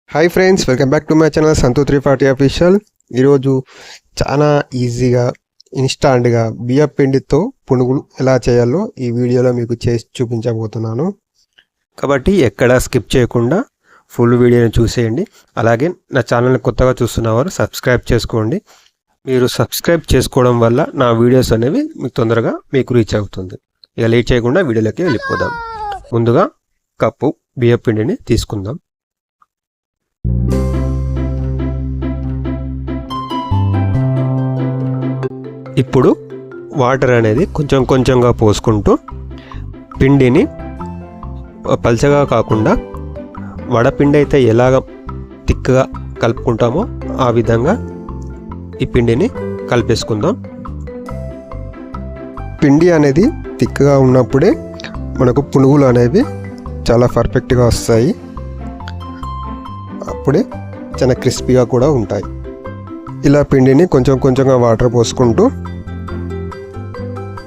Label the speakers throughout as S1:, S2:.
S1: Hi friends, welcome back to my channel Santhu 340 official. ఈరోజు చాలా ఈజీగా ఇన్స్టాంట్గా బియ్యం పిండితో పునుగులు ఎలా చేయాలో ఈ వీడియోలో మీకు చేసి చూపించబోతున్నాను. కాబట్టి ఎక్కడా స్కిప్ చేయకుండా ఫుల్ వీడియోని చూసేయండి. అలాగే నా ఛానల్ని కొత్తగా చూస్తున్నవారు సబ్స్క్రైబ్ చేసుకోండి. మీరు సబ్స్క్రైబ్ చేసుకోవడం వల్ల నా వీడియోస్ అనేవి మీకు తొందరగా రీచ్ అవుతుంది. ఇక లేట్ చేయకుండా వీడియోలోకి వెళ్ళిపోదాం. ముందుగా కప్పు బియ్యం పిండిని తీసుకుందాం. ఇప్పుడు వాటర్ అనేది కొంచెం కొంచెంగా పోసుకుంటూ పిండిని పల్చగా కాకుండా వడపిండి అయితే ఎలాగ తిక్కగా కలుపుకుంటామో ఆ విధంగా ఈ పిండిని కలిపేసుకుందాం. పిండి అనేది తిక్కగా ఉన్నప్పుడే మనకు పునుగులు అనేవి చాలా పర్ఫెక్ట్గా వస్తాయి. అప్పుడే చాలా క్రిస్పీగా కూడా ఉంటాయి. ఇలా పిండిని కొంచెం కొంచెంగా వాటర్ పోసుకుంటూ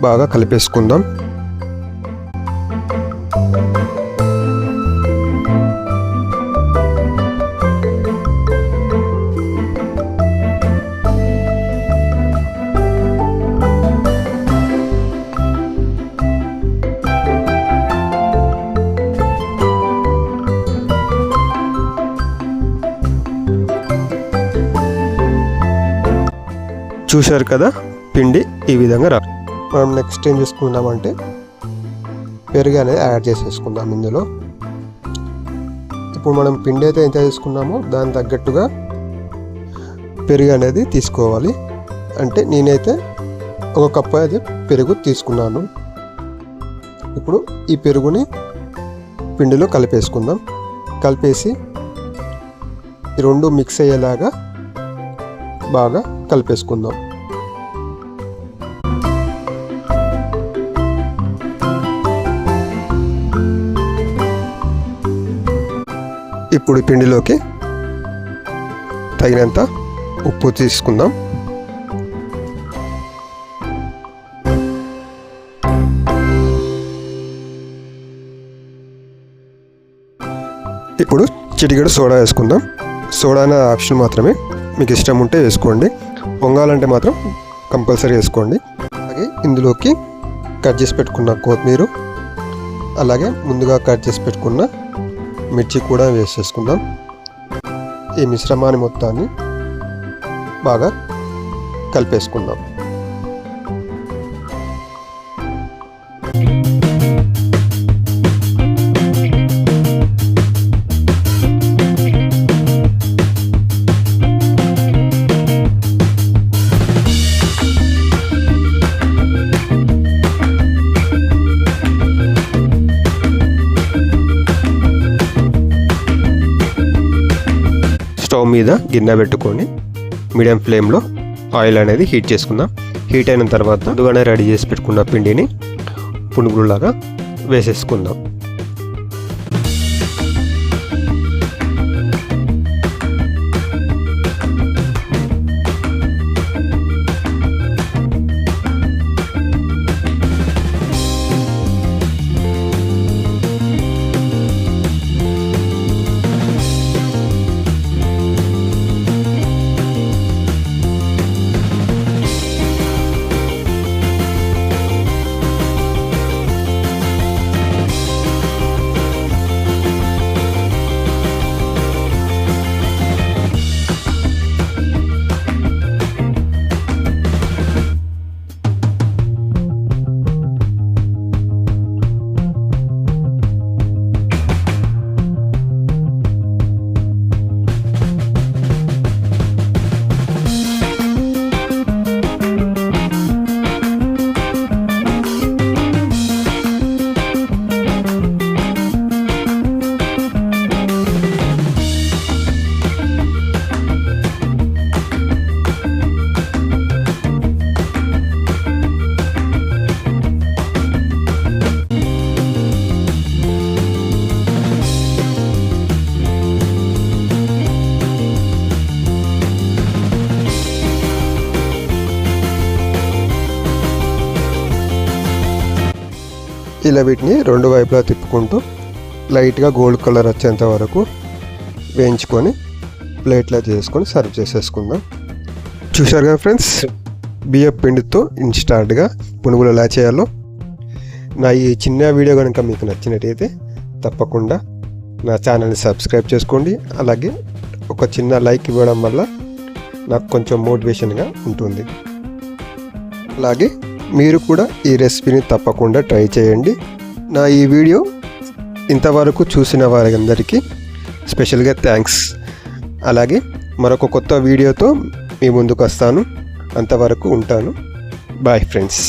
S1: బాగా కలిపేసుకుందాం. చూశారు కదా, పిండి ఈ విధంగా రా. మనం నెక్స్ట్ ఏం చేసుకుందామంటే పెరుగు అనేది యాడ్ చేసేసుకుందాం ఇందులో. ఇప్పుడు మనం పిండి అయితే ఎంత తీసుకున్నామో దాని తగ్గట్టుగా పెరుగు అనేది తీసుకోవాలి. అంటే నేనైతే ఒక కప్పు అయితే పెరుగు తీసుకున్నాను. ఇప్పుడు ఈ పెరుగుని పిండిలో కలిపేసుకుందాం. కలిపేసి ఈ రెండు మిక్స్ అయ్యేలాగా బాగా కలిపేసుకుందాం. ఇప్పుడు పిండిలోకి తగినంత ఉప్పు తీసుకుందాం. ఇప్పుడు చిటికెడు సోడా వేసుకుందాం. సోడా అనే ఆప్షన్ మాత్రమే, మీకు ఇష్టం ఉంటే వేసుకోండి. పొంగాలంటే మాత్రం కంపల్సరీ వేసుకోండి. అలాగే ఇందులోకి కట్ చేసి పెట్టుకున్న కొత్తిమీర, అలాగే ముందుగా కట్ చేసి పెట్టుకున్న మిర్చి కూడా వేసేసుకుందాం. ఈ మిశ్రమాన్ని మొత్తాన్ని బాగా కలిపేసుకుందాం. స్టవ్ మీద గిన్నె పెట్టుకొని మీడియం ఫ్లేమ్లో ఆయిల్ అనేది హీట్ చేసుకుందాం. హీట్ అయిన తర్వాత ముందుగానే రెడీ చేసి పెట్టుకున్న పిండిని పునుగులాగా వేసేసుకుందాం. ఇలా వీటిని రెండు వైపులా తిప్పుకుంటూ లైట్గా గోల్డ్ కలర్ వచ్చేంత వరకు వేయించుకొని ప్లేట్లో చేసుకొని సర్వ్ చేసేసుకుందాం. చూశారు కదా ఫ్రెండ్స్, బియ్యం పిండితో ఇన్స్టాంట్గా పునుగులు ఎలా చేయాలో. నా ఈ చిన్న వీడియో కనుక మీకు నచ్చినట్టయితే తప్పకుండా నా ఛానల్ని సబ్స్క్రైబ్ చేసుకోండి. అలాగే ఒక చిన్న లైక్ ఇవ్వడం వల్ల నాకు కొంచెం మోటివేషన్గా ఉంటుంది. అలాగే మీరు కూడా ఈ రెసిపీని తప్పకుండా ట్రై చేయండి. నా ఈ వీడియో ఇంతవరకు చూసిన వారందరికీ స్పెషల్గా థ్యాంక్స్. అలాగే మరొక కొత్త వీడియోతో మీ ముందుకు వస్తాను. అంతవరకు ఉంటాను. Bye friends.